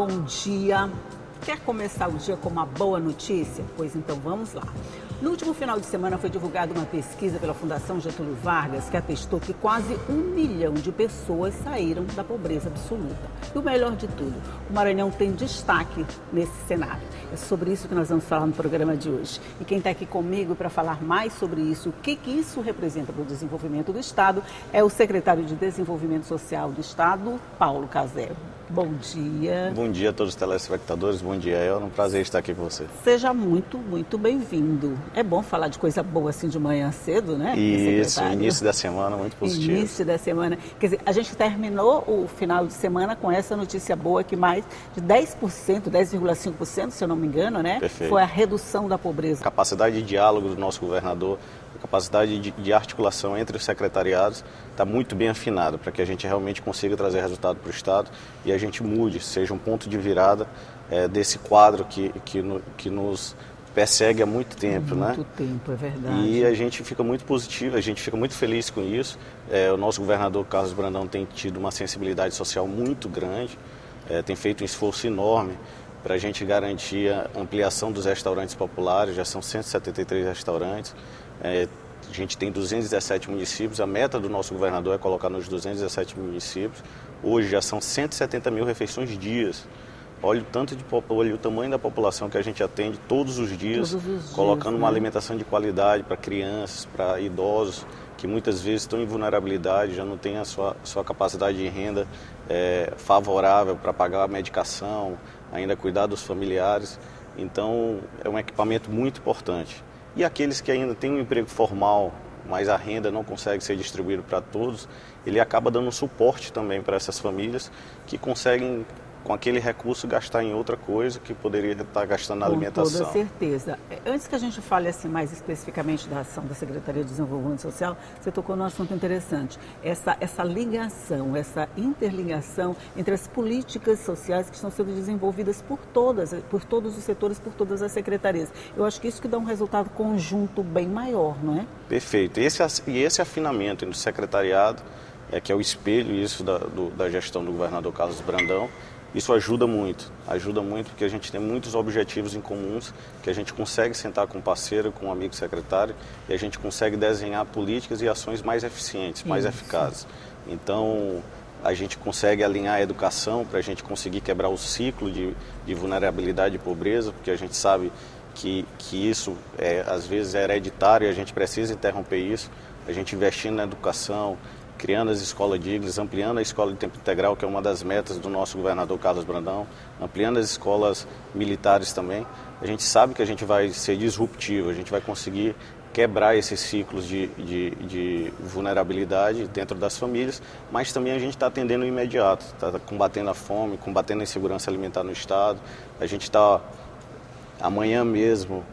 bom dia. Quer começar o dia com uma boa notícia? Pois então vamos lá. No último final de semana foi divulgada uma pesquisa pela Fundação Getúlio Vargas que atestou que quase 1 milhão de pessoas saíram da pobreza absoluta. E o melhor de tudo, o Maranhão tem destaque nesse cenário. É sobre isso que nós vamos falar no programa de hoje. E quem está aqui comigo para falar mais sobre isso, o que isso representa para o desenvolvimento do Estado, é o secretário de Desenvolvimento Social do Estado, Paulo Cazé. Bom dia. Bom dia a todos os telespectadores, bom dia, é um prazer estar aqui com você. Seja muito bem-vindo. É bom falar de coisa boa assim de manhã cedo, né? Isso, início da semana, muito positivo. Início da semana. Quer dizer, a gente terminou o final de semana com essa notícia boa que mais de 10%, 10,5%, se eu não me engano, né? Perfeito. Foi a redução da pobreza. A capacidade de diálogo do nosso governador, a capacidade de articulação entre os secretariados está muito bem afinada para que a gente realmente consiga trazer resultado para o Estado e a gente mude, seja um ponto de virada desse quadro que nos persegue há muito tempo, né? Muito tempo, é verdade. E a gente fica muito positivo, a gente fica muito feliz com isso. O nosso governador Carlos Brandão tem tido uma sensibilidade social muito grande, tem feito um esforço enorme para a gente garantir a ampliação dos restaurantes populares, já são 173 restaurantes. A gente tem 217 municípios, a meta do nosso governador é colocar nos 217 municípios. Hoje já são 170 mil refeições dias. Olha o tamanho da população que a gente atende todos os dias, colocando uma alimentação de qualidade para crianças, para idosos, que muitas vezes estão em vulnerabilidade, já não têm a sua capacidade de renda favorável para pagar a medicação, ainda cuidar dos familiares. Então, é um equipamento muito importante. E aqueles que ainda têm um emprego formal, mas a renda não consegue ser distribuída para todos, ele acaba dando suporte também para essas famílias que conseguem, com aquele recurso, gastar em outra coisa que poderia estar gastando na alimentação. Com toda certeza. Antes que a gente fale assim mais especificamente da ação da Secretaria de Desenvolvimento Social, você tocou num assunto interessante. Essa ligação, essa interligação entre as políticas sociais que estão sendo desenvolvidas por todos os setores, por todas as secretarias. Eu acho que isso que dá um resultado conjunto bem maior, não é? Perfeito. Esse afinamento entre o secretariado, que é o espelho isso da gestão do governador Carlos Brandão, isso ajuda muito porque a gente tem muitos objetivos em comuns, que a gente consegue sentar com um parceiro, com um amigo secretário, e a gente consegue desenhar políticas e ações mais eficientes, mais eficazes. Então, a gente consegue alinhar a educação para a gente conseguir quebrar o ciclo de vulnerabilidade e pobreza, porque a gente sabe que isso às vezes é hereditário e a gente precisa interromper isso. A gente investindo na educação, criando as escolas dignas, ampliando a escola de tempo integral, que é uma das metas do nosso governador Carlos Brandão, ampliando as escolas militares também. A gente sabe que a gente vai ser disruptivo, a gente vai conseguir quebrar esses ciclos de vulnerabilidade dentro das famílias, mas também a gente está atendendo o imediato, está combatendo a fome, combatendo a insegurança alimentar no Estado. A gente está, amanhã mesmo,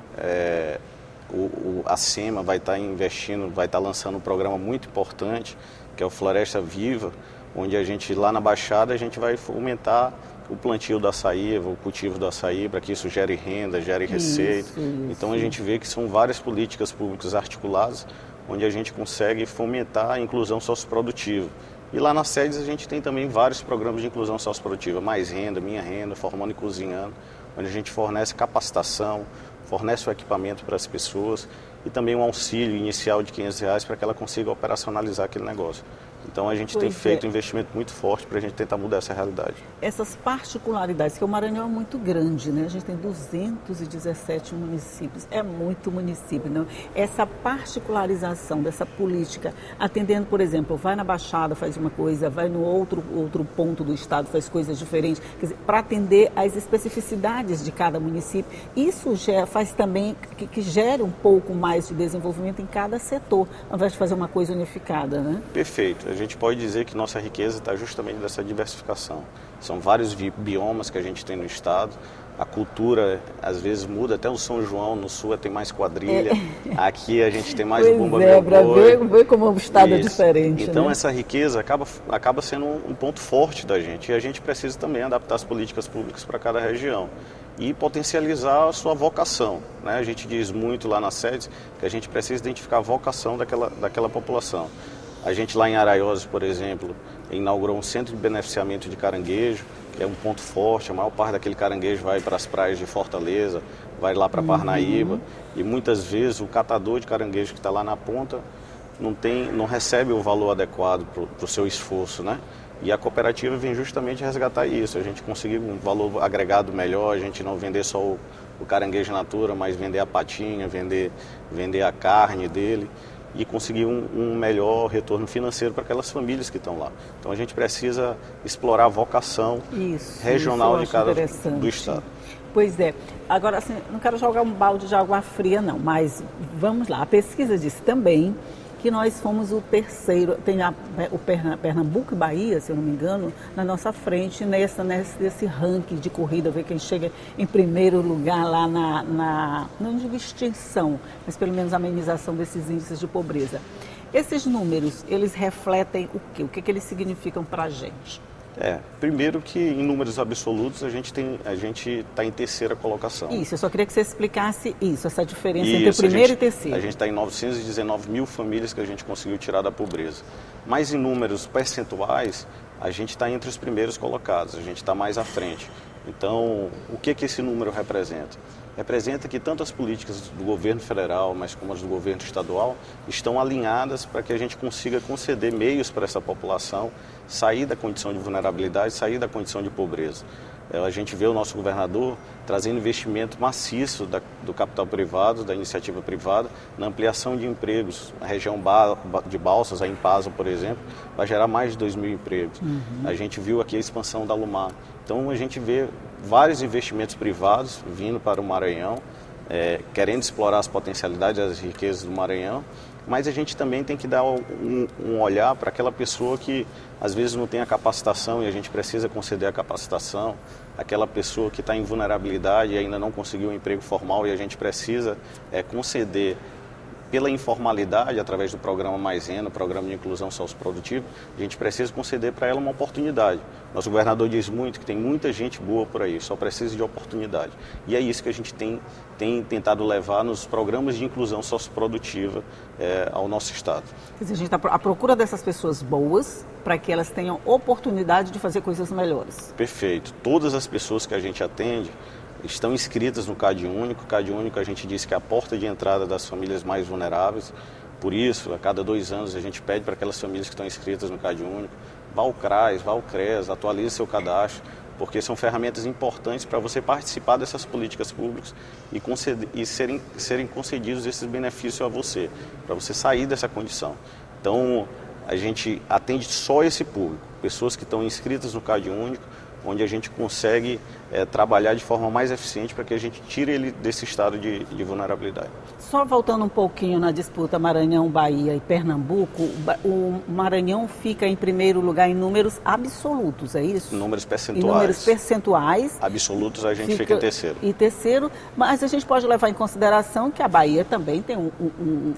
a SEMA vai estar investindo, vai estar lançando um programa muito importante, que é o Floresta Viva, onde a gente, lá na Baixada, a gente vai fomentar o plantio do açaí, o cultivo do açaí, para que isso gere renda, gere receita. Então a gente vê que são várias políticas públicas articuladas, onde a gente consegue fomentar a inclusão socioprodutiva. E lá nas sedes a gente tem também vários programas de inclusão socioprodutiva, Mais Renda, Minha Renda, Formando e Cozinhando, onde a gente fornece capacitação, fornece o equipamento para as pessoas e também um auxílio inicial de R$500 para que ela consiga operacionalizar aquele negócio. Então a gente tem feito um investimento muito forte para a gente tentar mudar essa realidade. Essas particularidades, que o Maranhão é muito grande, né? A gente tem 217 municípios, é muito município, não? Essa particularização dessa política, atendendo, por exemplo, vai na Baixada, faz uma coisa, vai no outro ponto do estado, faz coisas diferentes, quer dizer, para atender às especificidades de cada município, isso faz também que gere um pouco mais de desenvolvimento em cada setor, ao invés de fazer uma coisa unificada, né? Perfeito. A gente pode dizer que nossa riqueza está justamente nessa diversificação. São vários biomas que a gente tem no estado. A cultura, às vezes, muda. Até o São João, no sul, tem mais quadrilha. Aqui a gente tem mais o Bumba Meu Boi. Para ver como o estado é diferente. Então, né? Essa riqueza acaba sendo um ponto forte da gente. E a gente precisa também adaptar as políticas públicas para cada região. E potencializar a sua vocação, né? A gente diz muito lá na sede que a gente precisa identificar a vocação daquela população. A gente lá em Araioses, por exemplo, inaugurou um centro de beneficiamento de caranguejo, que é um ponto forte. A maior parte daquele caranguejo vai para as praias de Fortaleza, vai lá para Parnaíba, e muitas vezes o catador de caranguejo que está lá na ponta não recebe o valor adequado para o seu esforço, né? E a cooperativa vem justamente resgatar isso, a gente conseguir um valor agregado melhor, a gente não vender só o caranguejo natura, mas vender a patinha, vender a carne dele e conseguir um melhor retorno financeiro para aquelas famílias que estão lá. Então a gente precisa explorar a vocação regional de cada do estado. Pois é. Agora, assim, não quero jogar um balde de água fria, não, mas vamos lá. A pesquisa disse também que nós fomos o terceiro, tem o Pernambuco e Bahia, se eu não me engano, na nossa frente nesse ranking de corrida, ver quem chega em primeiro lugar lá não digo extinção, mas pelo menos amenização desses índices de pobreza. Esses números, eles refletem o quê? O que eles significam para a gente? Primeiro que em números absolutos a gente está em terceira colocação. Isso, eu só queria que você explicasse essa diferença entre o primeiro e terceiro. A gente está em 919 mil famílias que a gente conseguiu tirar da pobreza. Mas em números percentuais, a gente está entre os primeiros colocados, a gente está mais à frente. Então, o que esse número representa? Representa que tanto as políticas do governo federal, mas como as do governo estadual, estão alinhadas para que a gente consiga conceder meios para essa população sair da condição de vulnerabilidade, sair da condição de pobreza. A gente vê o nosso governador trazendo investimento maciço do capital privado, da iniciativa privada, na ampliação de empregos. A região de Balsas, a Impasa, por exemplo, vai gerar mais de 2.000 empregos. A gente viu aqui a expansão da Lumar. Então a gente vê vários investimentos privados vindo para o Maranhão, querendo explorar as potencialidades e as riquezas do Maranhão, mas a gente também tem que dar um olhar para aquela pessoa que às vezes não tem a capacitação e a gente precisa conceder a capacitação, aquela pessoa que está em vulnerabilidade e ainda não conseguiu um emprego formal e a gente precisa conceder pela informalidade, através do programa Mais Renda, Programa de Inclusão Socioprodutiva, a gente precisa conceder para ela uma oportunidade. Nosso governador diz muito que tem muita gente boa por aí, só precisa de oportunidade. E é isso que a gente tem tentado levar nos programas de inclusão socioprodutiva ao nosso estado. Quer dizer, a gente está à procura dessas pessoas boas para que elas tenham oportunidade de fazer coisas melhores. Perfeito. Todas as pessoas que a gente atende estão inscritas no CAD Único. O CAD Único a gente diz que é a porta de entrada das famílias mais vulneráveis. Por isso, a cada 2 anos a gente pede para aquelas famílias que estão inscritas no CAD Único, vá ao CRAS, vá ao CRES, atualize seu cadastro, porque são ferramentas importantes para você participar dessas políticas públicas e serem concedidos esses benefícios a você, para você sair dessa condição. Então, a gente atende só esse público, pessoas que estão inscritas no CAD Único, onde a gente consegue trabalhar de forma mais eficiente para que a gente tire ele desse estado de vulnerabilidade. Só voltando um pouquinho na disputa Maranhão, Bahia e Pernambuco, o Maranhão fica em primeiro lugar em números absolutos, é isso? Números percentuais. Em números percentuais. Absolutos a gente fica em terceiro. E terceiro, mas a gente pode levar em consideração que a Bahia também tem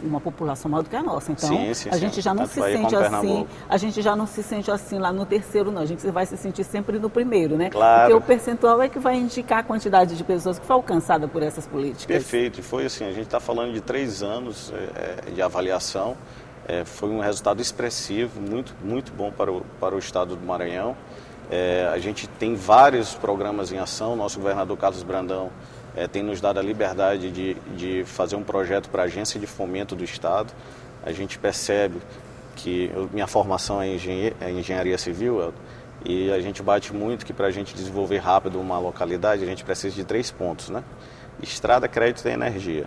uma população maior do que a nossa. Então, a gente já não se sente assim, a gente já não se sente assim lá no terceiro, não. A gente vai se sentir sempre no primeiro, né? Claro. Porque o percentual é que vai indicar a quantidade de pessoas que foi alcançada por essas políticas. Perfeito. E foi assim, a gente está falando de 3 anos de avaliação. Foi um resultado expressivo, muito, muito bom para o estado do Maranhão. A gente tem vários programas em ação. Nosso governador Carlos Brandão tem nos dado a liberdade de fazer um projeto para a agência de fomento do estado. A gente percebe que minha formação é engenharia civil, e a gente bate muito que para a gente desenvolver rápido uma localidade, a gente precisa de 3 pontos, né? Estrada, crédito e energia.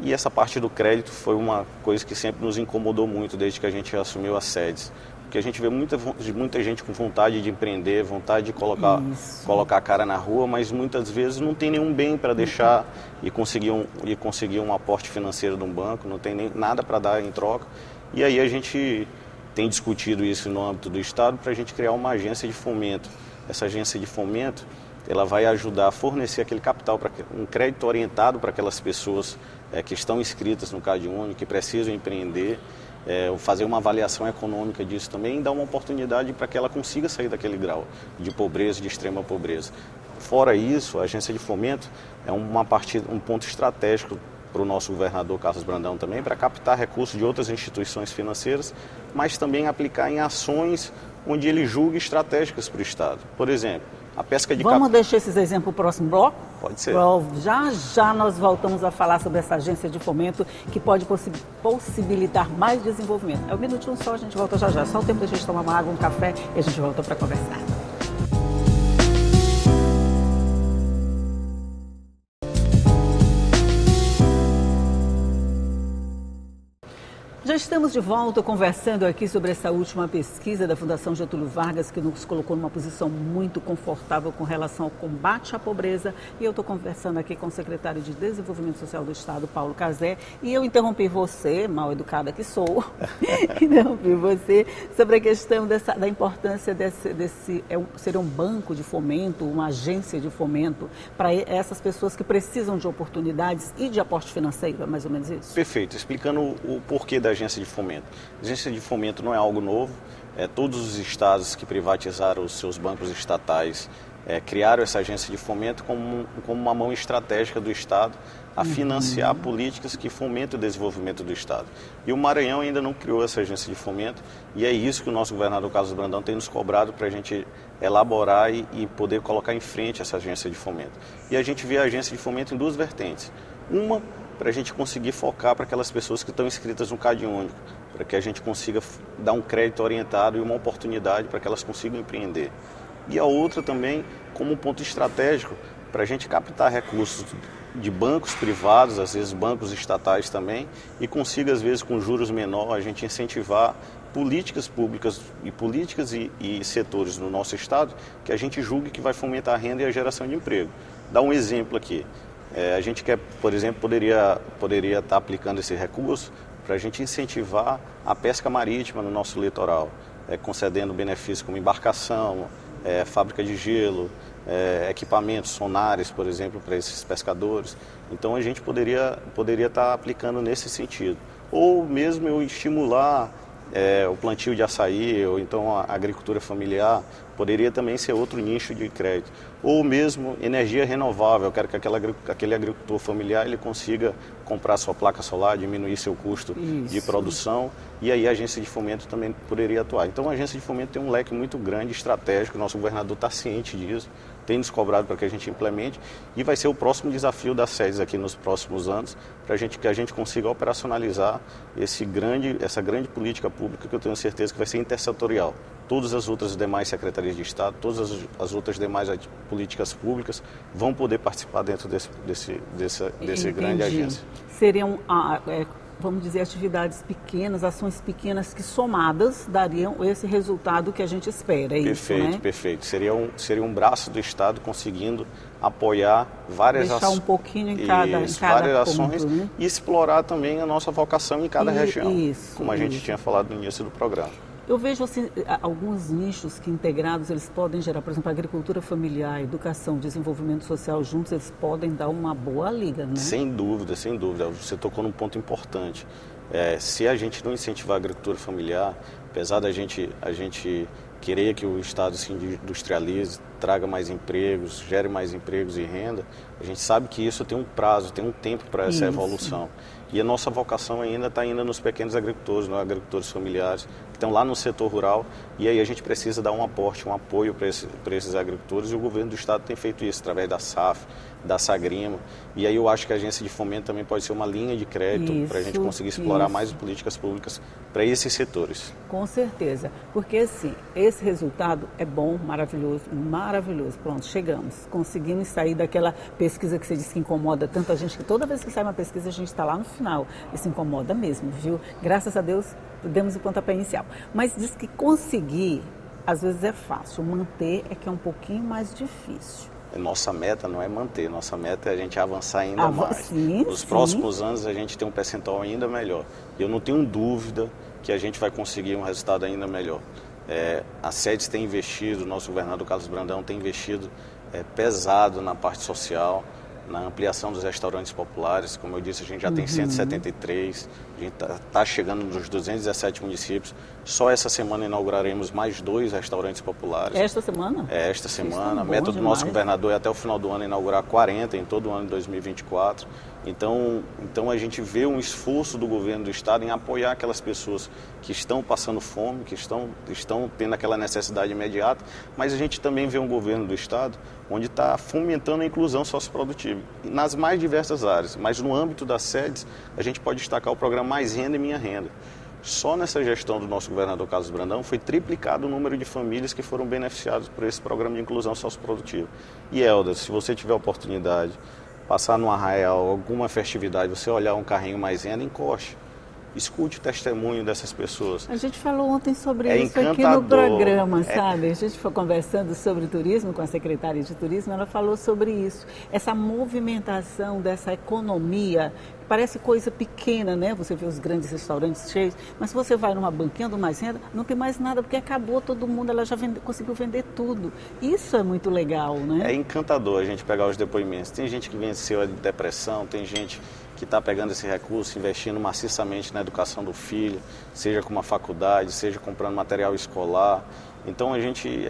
E essa parte do crédito foi uma coisa que sempre nos incomodou muito desde que a gente assumiu as sedes. Porque a gente vê muita gente com vontade de empreender, vontade de colocar a cara na rua, mas muitas vezes não tem nenhum bem para deixar e conseguir um aporte financeiro de um banco, não tem nem nada para dar em troca. E aí a gente tem discutido isso no âmbito do estado para a gente criar uma agência de fomento. Essa agência de fomento, ela vai ajudar a fornecer aquele capital, um crédito orientado para aquelas pessoas que estão inscritas no CAD Único, que precisam empreender, fazer uma avaliação econômica disso também e dar uma oportunidade para que ela consiga sair daquele grau de pobreza, de extrema pobreza. Fora isso, a agência de fomento é um ponto estratégico para o nosso governador Carlos Brandão também, para captar recursos de outras instituições financeiras, mas também aplicar em ações onde ele julgue estratégicas para o estado. Por exemplo, A pesca de Vamos deixar esses exemplos para o próximo bloco? Pode ser. Já nós voltamos a falar sobre essa agência de fomento que pode possibilitar mais desenvolvimento. É um minutinho só, a gente volta já. Só o tempo da gente tomar uma água, um café e a gente volta para conversar. Já estamos de volta conversando aqui sobre essa última pesquisa da Fundação Getúlio Vargas, que nos colocou numa posição muito confortável com relação ao combate à pobreza. E eu estou conversando aqui com o secretário de Desenvolvimento Social do Estado, Paulo Cazé. E eu interrompi você, mal educada que sou, interrompi você sobre a questão da importância ser um banco de fomento, uma agência de fomento para essas pessoas que precisam de oportunidades e de aporte financeiro, é mais ou menos isso? Perfeito. Explicando o porquê da agência de fomento. A agência de fomento não é algo novo. Todos os estados que privatizaram os seus bancos estatais criaram essa agência de fomento como uma mão estratégica do Estado a financiar políticas que fomentam o desenvolvimento do Estado. E o Maranhão ainda não criou essa agência de fomento e é isso que o nosso governador Carlos Brandão tem nos cobrado para a gente elaborar e poder colocar em frente essa agência de fomento. E a gente vê a agência de fomento em duas vertentes. Uma, para a gente conseguir focar para aquelas pessoas que estão inscritas no CAD único, para que a gente consiga dar um crédito orientado e uma oportunidade para que elas consigam empreender. E a outra também como um ponto estratégico para a gente captar recursos de bancos privados, às vezes bancos estatais também, e consiga, às vezes, com juros menores, a gente incentivar políticas públicas e setores no nosso estado que a gente julgue que vai fomentar a renda e a geração de emprego. Dá um exemplo aqui. A gente quer, por exemplo, poderia estar aplicando esse recurso para a gente incentivar a pesca marítima no nosso litoral, concedendo benefícios como embarcação, fábrica de gelo, equipamentos, sonares, por exemplo, para esses pescadores. Então a gente poderia estar aplicando nesse sentido. Ou mesmo eu estimular o plantio de açaí, ou então a agricultura familiar, poderia também ser outro nicho de crédito. Ou mesmo energia renovável, eu quero que aquele agricultor familiar ele consiga comprar sua placa solar, diminuir seu custo de produção, e aí a agência de fomento também poderia atuar. Então a agência de fomento tem um leque muito grande, estratégico, o nosso governador está ciente disso, tem nos cobrado para que a gente implemente, e vai ser o próximo desafio das sedes aqui nos próximos anos, para que a gente consiga operacionalizar essa grande política pública que eu tenho certeza que vai ser intersetorial. Todas as outras demais secretarias de Estado, todas as outras demais políticas públicas vão poder participar dentro desse grande agência. Seriam, vamos dizer, atividades pequenas, ações pequenas que somadas dariam esse resultado que a gente espera, é perfeito, isso, né? Perfeito. Seria um braço do Estado conseguindo apoiar várias ações. Deixar um pouquinho em cada várias ponto, ações, né? E explorar também a nossa vocação em cada região, como a gente tinha falado no início do programa. Eu vejo assim, alguns nichos que integrados eles podem gerar, por exemplo, agricultura familiar, educação, desenvolvimento social juntos, eles podem dar uma boa liga, né? Sem dúvida, sem dúvida. Você tocou num ponto importante. Se a gente não incentivar a agricultura familiar, apesar da gente querer que o Estado se industrialize, traga mais empregos, gere mais empregos e renda, a gente sabe que isso tem um prazo, tem um tempo para essa evolução. E a nossa vocação ainda está nos pequenos agricultores, agricultores familiares, que estão lá no setor rural, e aí a gente precisa dar um aporte, um apoio para esses agricultores, e o governo do Estado tem feito isso através da SAF, da Sagrima, e aí eu acho que a agência de fomento também pode ser uma linha de crédito para a gente conseguir explorar mais políticas públicas para esses setores. Com certeza, porque assim, esse resultado é bom, maravilhoso, maravilhoso. Pronto, chegamos, conseguimos sair daquela pesquisa que você disse que incomoda tanta gente, que toda vez que sai uma pesquisa a gente está lá no final, isso incomoda mesmo, viu? Graças a Deus demos o pontapé inicial, mas diz que conseguir, às vezes é fácil, manter é que é um pouquinho mais difícil. Nossa meta não é manter, nossa meta é a gente avançar ainda mais. Nos próximos anos a gente tem um percentual ainda melhor. Eu não tenho dúvida que a gente vai conseguir um resultado ainda melhor. A SEDES tem investido, o nosso governador Carlos Brandão tem investido pesado na parte social, na ampliação dos restaurantes populares. Como eu disse, a gente já tem 173, a gente está chegando nos 217 municípios, Só essa semana inauguraremos mais 2 restaurantes populares. Esta semana? Esta semana. A meta do nosso governador é até o final do ano inaugurar 40 em todo o ano de 2024. Então a gente vê um esforço do governo do estado em apoiar aquelas pessoas que estão passando fome, que estão tendo aquela necessidade imediata, mas a gente também vê um governo do estado onde está fomentando a inclusão socioprodutiva, nas mais diversas áreas. Mas no âmbito das sedes, a gente pode destacar o programa Mais Renda e Minha Renda. Só nessa gestão do nosso governador Carlos Brandão foi triplicado o número de famílias que foram beneficiadas por esse programa de inclusão socioprodutiva. E Helder, se você tiver oportunidade, passar num arraial, alguma festividade, você olhar um carrinho Mais Renda, encoste. Escute o testemunho dessas pessoas. A gente falou ontem sobre isso aqui no programa, sabe? A gente foi conversando sobre turismo com a secretária de turismo, ela falou sobre isso. Essa movimentação dessa economia, parece coisa pequena, né? Você vê os grandes restaurantes cheios, mas se você vai numa banquinha do Mais Renda, não tem mais nada, porque acabou todo mundo, ela já conseguiu vender tudo. Isso é muito legal, né? É encantador a gente pegar os depoimentos. Tem gente que venceu a depressão, tem gente que está pegando esse recurso, investindo maciçamente na educação do filho, seja com uma faculdade, seja comprando material escolar. Então é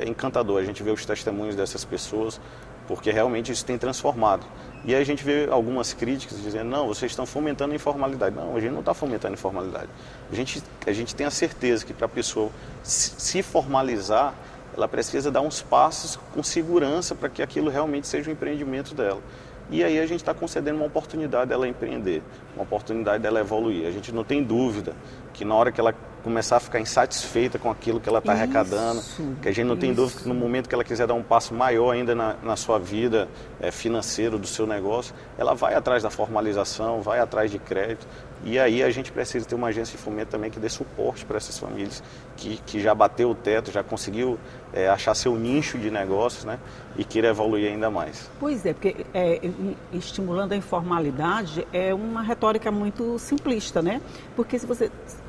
encantador a gente ver os testemunhos dessas pessoas, porque realmente isso tem transformado. E aí a gente vê algumas críticas dizendo, não, vocês estão fomentando a informalidade. Não, a gente não está fomentando a informalidade. A gente tem a certeza que para a pessoa se formalizar, ela precisa dar uns passos com segurança para que aquilo realmente seja um empreendimento dela. E aí a gente está concedendo uma oportunidade dela empreender, uma oportunidade dela evoluir. A gente não tem dúvida que na hora que ela começar a ficar insatisfeita com aquilo que ela está arrecadando, que a gente não tem dúvida que no momento que ela quiser dar um passo maior ainda na sua vida financeira, do seu negócio, ela vai atrás da formalização, vai atrás de crédito. E aí a gente precisa ter uma agência de fomento também que dê suporte para essas famílias que já bateu o teto, já conseguiu achar seu nicho de negócios, né? E queira evoluir ainda mais. Pois é, porque estimulando a informalidade é uma retórica muito simplista, né? Porque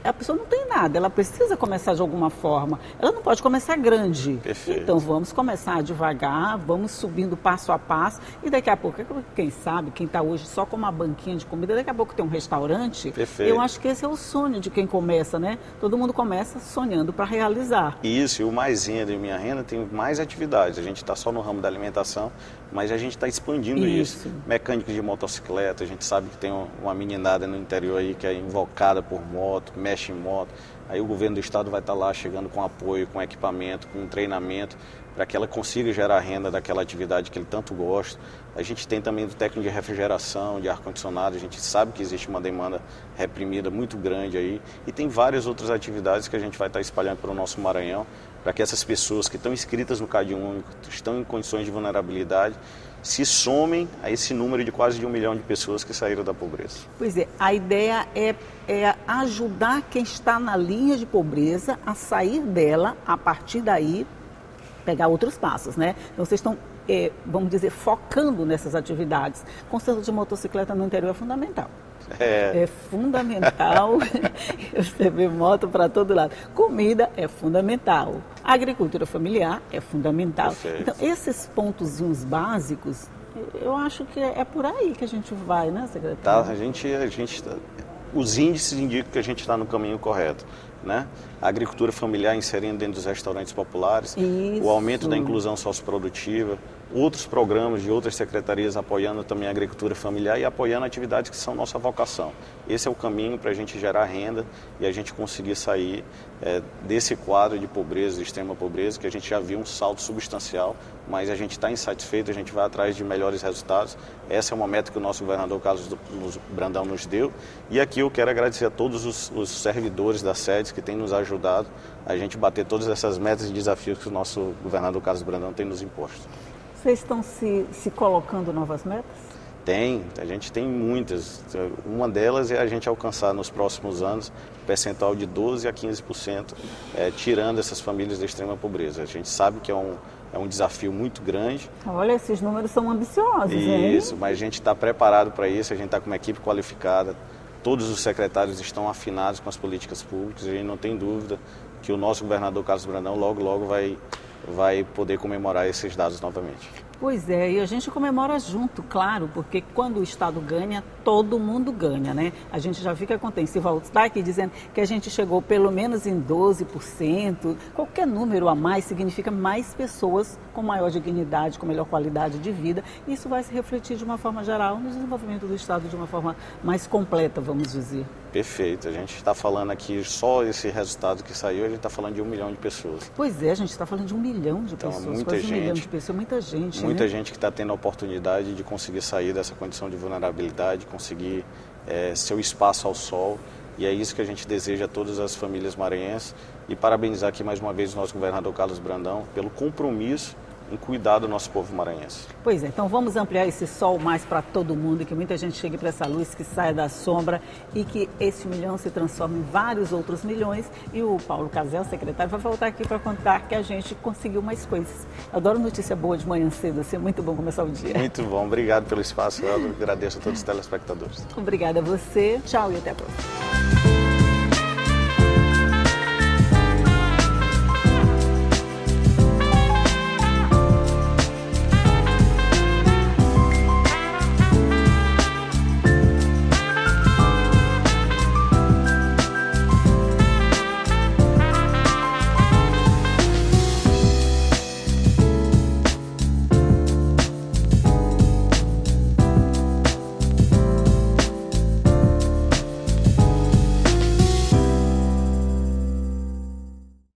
a pessoa não tem nada, ela precisa começar de alguma forma, ela não pode começar grande. Perfeito. Então vamos começar devagar, vamos subindo passo a passo e daqui a pouco, quem sabe, quem está hoje só com uma banquinha de comida, daqui a pouco tem um restaurante. Perfeito. Eu acho que esse é o sonho de quem começa, né? Todo mundo começa sonhando para realizar. Isso, e o Mais Renda e Minha Renda tem mais atividades. A gente está só no ramo da alimentação, mas a gente está expandindo isso. Mecânicos de motocicleta, a gente sabe que tem uma meninada no interior aí que é invocada por moto, mexe em moto. Aí o governo do estado vai estar lá chegando com apoio, com equipamento, com treinamento, para que ela consiga gerar renda daquela atividade que ele tanto gosta. A gente tem também do técnico de refrigeração, de ar-condicionado, a gente sabe que existe uma demanda reprimida muito grande aí. E tem várias outras atividades que a gente vai estar espalhando para o nosso Maranhão, para que essas pessoas que estão inscritas no Cade Único, estão em condições de vulnerabilidade, se somem a esse número de quase de 1 milhão de pessoas que saíram da pobreza. Pois é, a ideia é ajudar quem está na linha de pobreza a sair dela, a partir daí pegar outros passos, né? Então vocês estão, vamos dizer, focando nessas atividades. Conserto de motocicleta no interior é fundamental. É fundamental. Você vê moto para todo lado. Comida é fundamental. Agricultura familiar é fundamental. Perfeito. Então, esses pontozinhos básicos, eu acho que é por aí que a gente vai, né, secretário? Tá, os índices indicam que a gente está no caminho correto, né? A agricultura familiar inserindo dentro dos restaurantes populares, Isso. O aumento da inclusão socioprodutiva, outros programas de outras secretarias apoiando também a agricultura familiar e apoiando atividades que são nossa vocação. Esse é o caminho para a gente gerar renda e a gente conseguir sair desse quadro de pobreza, de extrema pobreza, que a gente já viu um salto substancial, mas a gente está insatisfeito, a gente vai atrás de melhores resultados. Essa é uma meta que o nosso governador Carlos Brandão nos deu. E aqui eu quero agradecer a todos os servidores das sedes que têm nos ajudado a gente bater todas essas metas e desafios que o nosso governador Carlos Brandão tem nos imposto. Vocês estão se colocando novas metas? A gente tem muitas. Uma delas é a gente alcançar nos próximos anos um percentual de 12% a 15%, tirando essas famílias da extrema pobreza. A gente sabe que é um desafio muito grande. Olha, esses números são ambiciosos, hein? Isso, mas a gente está preparado para isso, a gente está com uma equipe qualificada, todos os secretários estão afinados com as políticas públicas, e a gente não tem dúvida que o nosso governador Carlos Brandão logo vai poder comemorar esses dados novamente. Pois é, e a gente comemora junto, claro, porque quando o Estado ganha, todo mundo ganha, né? A gente já fica contente. Se está aqui dizendo que a gente chegou pelo menos em 12%, qualquer número a mais significa mais pessoas com maior dignidade, com melhor qualidade de vida. Isso vai se refletir de uma forma geral no desenvolvimento do Estado de uma forma mais completa, vamos dizer. Perfeito. A gente está falando aqui, só esse resultado que saiu, a gente está falando de 1 milhão de pessoas. Pois é, a gente está falando de 1 milhão de Então, pessoas, muita quase 1 milhão gente, de pessoas, muita gente, muita né? gente que está tendo a oportunidade de conseguir sair dessa condição de vulnerabilidade, conseguir seu espaço ao sol. E é isso que a gente deseja a todas as famílias maranhenses. E parabenizar aqui mais uma vez o nosso governador Carlos Brandão pelo compromisso em cuidar do nosso povo maranhense. Pois é, então vamos ampliar esse sol mais para todo mundo, que muita gente chegue para essa luz, que saia da sombra e que esse 1 milhão se transforme em vários outros milhões. E o Paulo Casel, secretário, vai voltar aqui para contar que a gente conseguiu mais coisas. Eu adoro notícia boa de manhã cedo, assim, é muito bom começar o dia. Muito bom, obrigado pelo espaço, eu agradeço a todos os telespectadores. Obrigada a você, tchau e até a próxima.